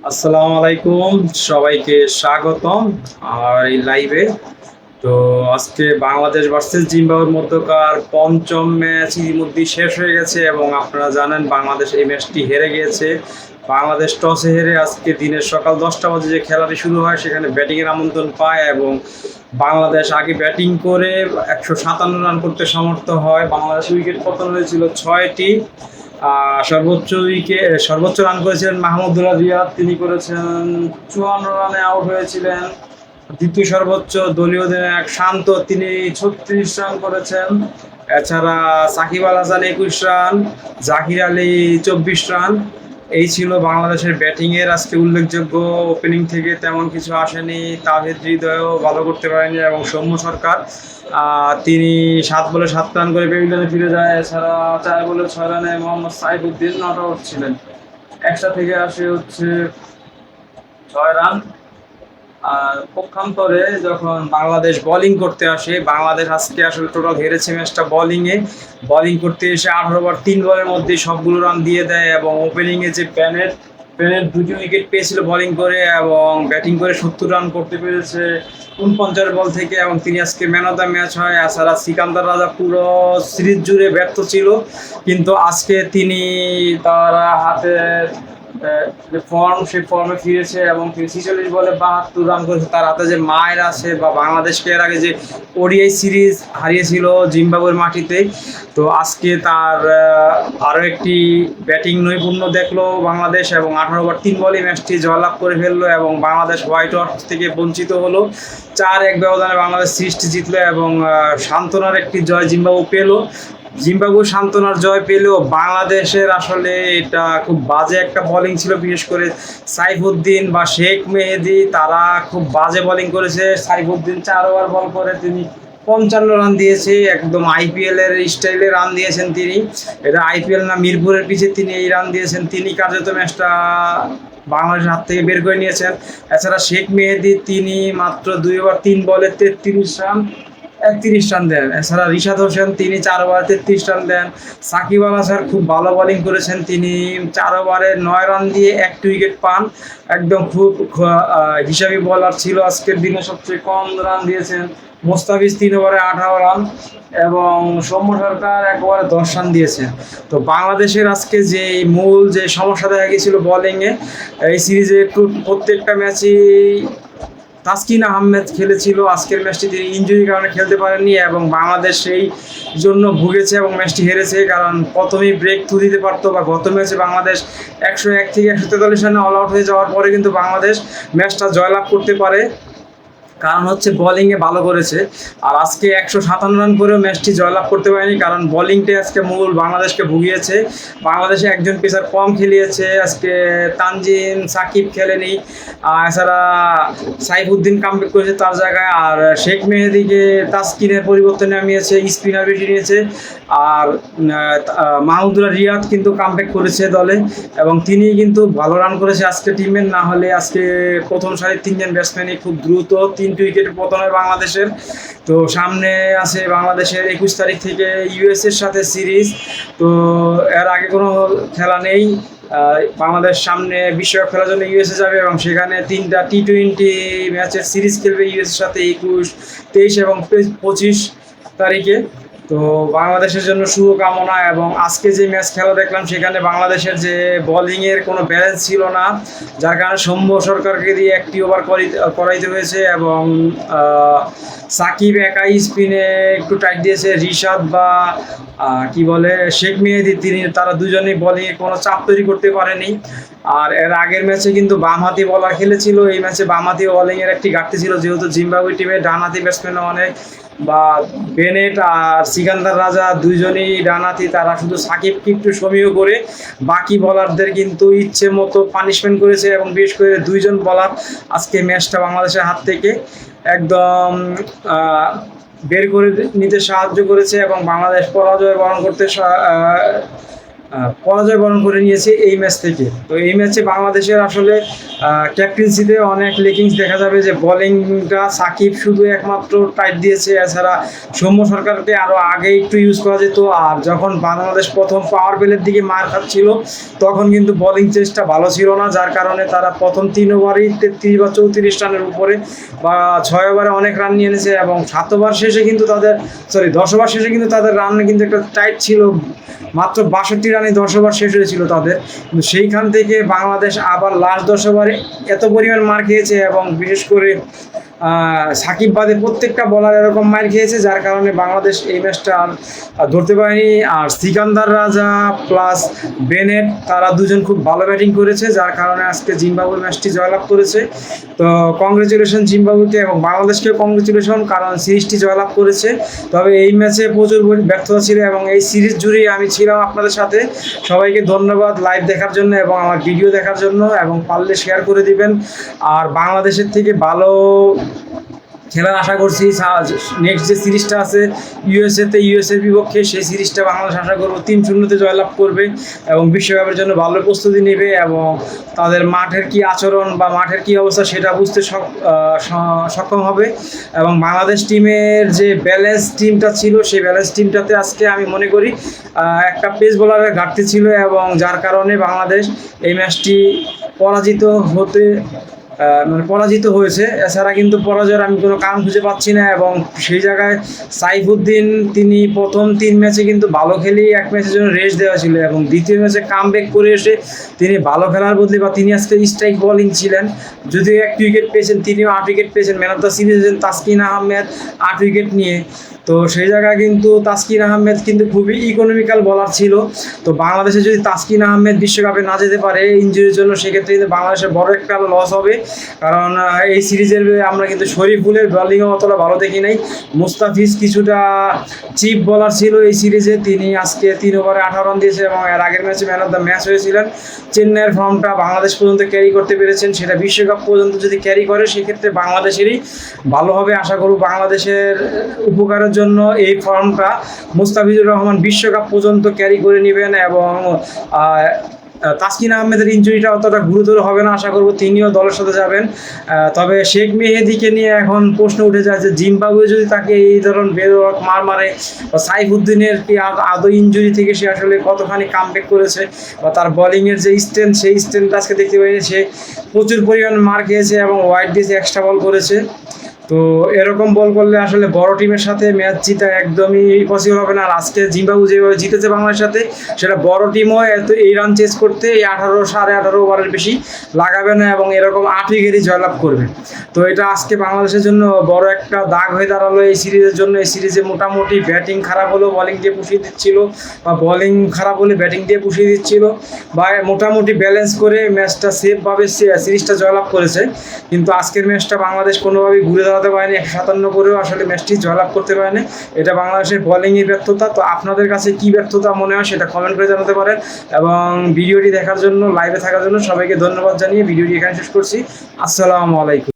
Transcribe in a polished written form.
আসসালামু আলাইকুম, সবাইকে স্বাগতম আর এই লাইভে। তো আজকে বাংলাদেশ ভার্সেস জিম্বাবুয়ের মধ্যকার পঞ্চম ম্যাচ ইতিমধ্যেই শেষ হয়ে গেছে এবং আপনারা জানেন বাংলাদেশ এই ম্যাচটি হেরে গিয়েছে। বাংলাদেশ টসে হেরে আজকে দিনের সকাল 10টা বাজে যে খেলাটি শুরু হয় সেখানে ব্যাটিংয়ের আমন্ত্রণ পায় এবং বাংলাদেশ আগে ব্যাটিং করে 157 রান করতে সমর্থ হয়। বাংলাদেশ উইকেট পতন হয়েছিল 6টি। সর্বোচ্চ রান করেছিলেন মাহমুদুল্লাহ রিয়াদ, তিনি করেছেন 54 রানে আউট হয়েছিলেন। দ্বিতীয় সর্বোচ্চ দলীয় অধিনায়ক শান্ত, তিনি 36 রান করেছেন। এছাড়া সাকিব আল হাসান 21 রান, জাকির আলী 24 রান। এই ছিল বাংলাদেশের ব্যাটিংয়ের আজকে উল্লেখযোগ্য। ওপেনিং থেকে তেমন কিছু আসেনি, তাহিদ হৃদয়ও ভালো করতে পারেনি এবং সৌম্য সরকার তিনি 7 বলে 7 রান করে প্যাভিলিয়নে ফিরে যায়। এছাড়া 4 বলে 6 রানে মোহাম্মদ সাইফুদ্দিন নট আউট ছিলেন। একটা থেকে আসে হচ্ছে 6 রান। আর পক্ষান্তরে যখন বাংলাদেশ বোলিং করতে আসে, বাংলাদেশ আজকে আসলে টোটাল হেরেছে ম্যাচটা বোলিং করতে এসে 18 ওভার 3 বলের মধ্যে সবগুলো রান দিয়ে দেয় এবং ওপেনিংয়ে যে প্যানের 2টি উইকেট পেয়েছিল বোলিং করে এবং ব্যাটিং করে 70 রান করতে পেরেছে 49 বল থেকে এবং তিনি আজকে ম্যান অফ দ্য ম্যাচ হয়। এছাড়া সিকান্দার রাজা পুরো সিরিজ জুড়ে ব্যর্থ ছিল, কিন্তু আজকে তিনি তার হাতে যে সেই ফর্মে ফিরেছে এবং তিনি 46 বলে 72 রান করেছে। তার হাতে যে মায়ের আছে বা বাংলাদেশকে এর আগে যে ওডিআই সিরিজ হারিয়েছিল জিম্বাবুয়ের মাটিতে, তো আজকে তার আরও একটি ব্যাটিং নৈপুণ্য দেখলো বাংলাদেশ এবং 18 ওভার 3 বলে ম্যাচটি জয়লাভ করে ফেললো এবং বাংলাদেশ হোয়াইট ওয়াশ থেকে বঞ্চিত হলো। 4-1 ব্যবধানে বাংলাদেশ সিরিজটি জিতলো এবং সান্ত্বনার একটি জয় জিম্বাবুয়ে পেল। জিম্বাবুয়ে সান্ত্বনার জয় পেলেও বাংলাদেশের আসলে এটা খুব বাজে একটা বোলিং ছিল, বিশেষ করে সাইফুদ্দিন বা শেখ মেহেদি, তারা খুব বাজে বোলিং করেছে। সাইফুদ্দিন 4 ওভার বল করে তিনি 55 রান দিয়েছে, একদম আইপিএল এর স্টাইলে রান দিয়েছেন তিনি। এটা আইপিএল না, মিরপুরের পিছে তিনি এই রান দিয়েছেন, তিনি কার্যত ম্যাচটা বাংলাদেশের হাত থেকে বের করে নিয়েছেন। এছাড়া শেখ মেহেদি তিনি মাত্র 2 ওভার 3 বলে 31 রান দেন। এছাড়া রিশাদ হোসেন তিনি 4 ওভারে 33 রান দেন। সাকিব আল হাসান খুব ভালো বোলিং করেছেন, তিনি 4 ওভারে 9 রান দিয়ে 1টি উইকেট পান। একদম খুব হিসাবি বোলার ছিল, আজকের দিনে সবচেয়ে কম রান দিয়েছেন। মোস্তাফিজ 3 ওভারে 18 রান এবং সৌম্য সরকার 1 ওভারে 10 রান দিয়েছেন। তো বাংলাদেশের আজকে যে মূল যে সমস্যা দেখা গিয়েছিল বোলিংয়ে, এই সিরিজে প্রত্যেকটা ম্যাচই তাসকিন আহমেদ খেলেছিল। আজকের ম্যাচটি তিনি ইনজুরির কারণে খেলতে পারেননি এবং বাংলাদেশ সেই জন্য ভুগেছে এবং ম্যাচটি হেরেছে, কারণ প্রথমেই ব্রেক থ্রু দিতে পারতো বা গত ম্যাচে বাংলাদেশ 101 থেকে 143 রানে অল আউট হয়ে যাওয়ার পরে কিন্তু বাংলাদেশ ম্যাচটা জয়লাভ করতে পারে, কারণ হচ্ছে বোলিংয়ে ভালো করেছে। আর আজকে 157 রান করেও ম্যাচটি জয়লাভ করতে পারেনি, কারণ বোলিংটাই আজকে মূল বাংলাদেশকে ভুগিয়েছে। বাংলাদেশে একজন পেসার কম খেলিয়েছে আজকে, তানজিম সাকিব খেলেনি। এছাড়া সাইফুদ্দিন কামব্যাক করেছে তার জায়গায়, আর শেখ মেহেদিকে তাসকিনের পরিবর্তনে নামিয়েছে, স্পিনার বেশি নিয়েছে। আর মাহমুদুল্লাহ রিয়াদ কিন্তু কামব্যাক করেছে দলে এবং তিনি কিন্তু ভালো রান করেছে আজকে টিমের। না হলে আজকে প্রথম সারির 3জন ব্যাটসম্যানই খুব দ্রুত 3টি উইকেটে পতন হয় বাংলাদেশের। তো সামনে আছে বাংলাদেশের 21 তারিখ থেকে ইউএসএর সাথে সিরিজ। তো এর আগে কোনো খেলা নেই, বাংলাদেশ সামনে বিশ্বকাপ খেলার জন্য ইউএসএ যাবে এবং সেখানে 3টা টি-20 ম্যাচের সিরিজ খেলবে ইউএসএর সাথে 21, 23 এবং 25 তারিখে। তো বাংলাদেশের জন্য শুভকামনা। এবং আজকে যে ম্যাচ খেলা দেখলাম সেখানে বাংলাদেশের যে বোলিংয়ের কোনো ব্যালেন্স ছিল না, যার কারণে সৌম্য সরকারকে দিয়ে 1টি ওভার করাইতে হয়েছে এবং সাকিব একাই স্পিনে একটু টাইট দিয়েছে। রিশাদ বা কি বলে শেখ মেহেদি, তারা দুজনেই বোলিংয়ে কোনো চাপ তৈরি করতে পারেনি। আর এর আগের ম্যাচে কিন্তু বামহাতি বলার খেলেছিল, এই ম্যাচে বামহাতি বোলিংয়ের একটি ঘাটতি ছিল, যেহেতু জিম্বাবুয়ে টিমে ডানহাতি ব্যাটসম্যান অনেক, বা বেনেট আর সিকান্দার রাজা দুইজনই ডানহাতি, তারা শুধু সাকিবকে একটু সমীহ করে বাকি বলারদের কিন্তু ইচ্ছে মতো পানিশমেন্ট করেছে এবং বিশেষ করে 2জন বলার আজকে ম্যাচটা বাংলাদেশের হাত থেকে একদম বের করে নিতে সাহায্য করেছে এবং বাংলাদেশ পরাজয় বরণ করে নিয়েছে এই ম্যাচ থেকে। তো এই ম্যাচে বাংলাদেশের আসলে ক্যাপ্টেন্সিতে অনেক লেকিংস দেখা যাবে, যে বোলিংটা সাকিব শুধু একমাত্র টাইট দিয়েছে, এছাড়া সৌম্য সরকারকে আরও আগে একটু ইউজ করা যেত। আর যখন বাংলাদেশ প্রথম পাওয়ার প্লের দিকে মার খাচ্ছিল তখন কিন্তু বোলিং চেষ্টা ভালো ছিল না, যার কারণে তারা প্রথম 3 ওভারেই 33 বা 34 রানের উপরে বা 6 ওভারে অনেক রান নিয়ে এনেছে, এবং 7 ওভার শেষে কিন্তু তাদের 10 ওভার শেষে কিন্তু তাদের রান কিন্তু একটা টাইট ছিল, মাত্র 62 রানে 10 ওভার শেষ হয়েছিল তাদের। কিন্তু সেইখান থেকে বাংলাদেশ আবার লাস্ট 10 ওভারে এত পরিমাণ মার খেয়েছে, এবং বিশেষ করে সাকিব বাদে প্রত্যেকটা বলার এরকম মার খেয়েছে, যার কারণে বাংলাদেশ এই ম্যাচটা আর ধরতে পারেনি। আর সিকান্দার রাজা প্লাস বেনেট তারা দুজন খুব ভালো ব্যাটিং করেছে, যার কারণে আজকে জিম্বাবুয়ে ম্যাচটি জয়লাভ করেছে। তো কংগ্রেচুলেশন জিম্বাবুয়েকে, এবং বাংলাদেশকে কংগ্রেচুলেশন, কারণ সিরিজটি জয়লাভ করেছে। তবে এই ম্যাচে প্রচুর ব্যর্থতা ছিল, এবং এই সিরিজ জুড়েই আমি ছিলাম আপনাদের সাথে। সবাইকে ধন্যবাদ লাইভ দেখার জন্য এবং আমার ভিডিও দেখার জন্য, এবং পারলে শেয়ার করে দিবেন। আর বাংলাদেশের থেকে ভালো খেলার আশা করছি। নেক্সট যে সিরিজটা আছে ইউএসএর বিপক্ষে, সেই সিরিজটা বাংলাদেশ আশা করবো 3-0 জয়লাভ করবে, এবং বিশ্বকাপের জন্য ভালো প্রস্তুতি নেবে, এবং তাদের মাঠের কি আচরণ বা মাঠের কি অবস্থা সেটা বুঝতে সক্ষম হবে। এবং বাংলাদেশ টিমের যে ব্যালেন্স টিমটা ছিল, সেই ব্যালেন্স টিমটাতে আজকে আমি মনে করি একটা পেস বোলারের ঘাটতি ছিল, এবং যার কারণে বাংলাদেশ এই ম্যাচটি পরাজিত হয়েছে। এছাড়া কিন্তু পরাজয়ের আমি কোনো কারণ খুঁজে পাচ্ছি না, এবং সেই জায়গায় সাইফুদ্দিন তিনি প্রথম 3 ম্যাচে কিন্তু ভালো খেলেই 1 ম্যাচের জন্য রেস্ট দেওয়া ছিল, এবং দ্বিতীয় ম্যাচে কামব্যাক করে এসে তিনি ভালো খেলার বদলে, বা তিনি আজকে স্ট্রাইক বোলিং ছিলেন, যদিও 1 উইকেট পেয়েছেন, তিনিও 8 উইকেট পেয়েছেন। ম্যান অফ দ্য সিরিজ হয়েছেন তাসকিন আহমেদ 8 উইকেট নিয়ে। তো সেই জায়গায় কিন্তু তাসকিন আহমেদ কিন্তু খুবই ইকোনমিক্যাল বলার ছিল। তো বাংলাদেশে যদি তাসকিন আহমেদ বিশ্বকাপে না যেতে পারে ইনজুরির জন্য, সেক্ষেত্রে কিন্তু বাংলাদেশের বড় একটা লস হবে, কারণ এই সিরিজের আমরা কিন্তু শরীফুলের বোলিংও অতটা ভালো দেখি নাই। মুস্তাফিজ কিছুটা চিপ বলার ছিল এই সিরিজে, তিনি আজকে 3 ওভারে 18 রান দিয়েছে, এবং এর আগের ম্যাচে ম্যান অফ দ্য ম্যাচ হয়েছিলেন। চেন্নাইয়ের ফর্মটা বাংলাদেশ পর্যন্ত ক্যারি করতে পেরেছেন, সেটা বিশ্বকাপ পর্যন্ত যদি ক্যারি করে সেক্ষেত্রে বাংলাদেশেরই ভালো হবে। আশা করব বাংলাদেশের উপকারের জন্য এই ফর্মটা মুস্তাফিজুর রহমান বিশ্বকাপ পর্যন্ত ক্যারি করে নেবেন, এবং তাসকিন আহমেদের ইনজুরিটা অতটা গুরুতর হবে না, আশা করব তিনিও দলের সাথে যাবেন। তবে শেখ মেহেদীকে নিয়ে এখন প্রশ্ন উঠে যায় যে জিম্বাবুয়ে যদি তাকে এই ধরনের বেরোক মার মারে, বা সাইফুদ্দিনের কি আদৌ ইনজুরি থেকে সে আসলে কতখানি কামব্যাক করেছে, বা তার বোলিংয়ের যে স্ট্রেংথ, সেই স্ট্রেংথ আজকে দেখতে পাই সে প্রচুর পরিমাণ মার খেয়েছে, এবং ওয়াইড দিয়েছে, এক্সট্রা বল করেছে। তো এরকম বল করলে আসলে বড় টিমের সাথে ম্যাচ জিতা একদমই পসিবল হবে না। আর আজকে জিম্বাবুয়ে যেভাবে জিতেছে বাংলাদেশের সাথে, সেটা বড় টিমও এই রান চেস করতে এই 18 ওভারের বেশি লাগাবে না, এবং এরকম 8 উইকেটই জয়লাভ করবে। তো এটা আজকে বাংলাদেশের জন্য বড় একটা দাগ হয়ে দাঁড়ালো এই সিরিজের জন্য। এই সিরিজে মোটামুটি ব্যাটিং খারাপ হলেও বোলিং দিয়ে পুষিয়ে দিচ্ছিল, বা বোলিং খারাপ হলে ব্যাটিং দিয়ে পুষিয়ে দিচ্ছিল, বা মোটামুটি ব্যালেন্স করে ম্যাচটা সেফভাবে সিরিজটা জয়লাভ করেছে। কিন্তু আজকের ম্যাচটা বাংলাদেশ কোনোভাবেই ঘুরে দাঁড়াতে পারেনি, 157 করেও আসলে ম্যাচটি জয়লাভ করতে পারেনি। এটা বাংলাদেশের বোলিংয়ের ব্যর্থতা। তো আপনাদের কাছে কী ব্যর্থতা মনে হয় সেটা কমেন্ট করে জানাতে পারেন, এবং ভিডিওটি দেখার জন্য, লাইভে থাকার জন্য সবাইকে ধন্যবাদ জানিয়ে ভিডিওটি এখানে শেষ করছি। আসসালামু আলাইকুম।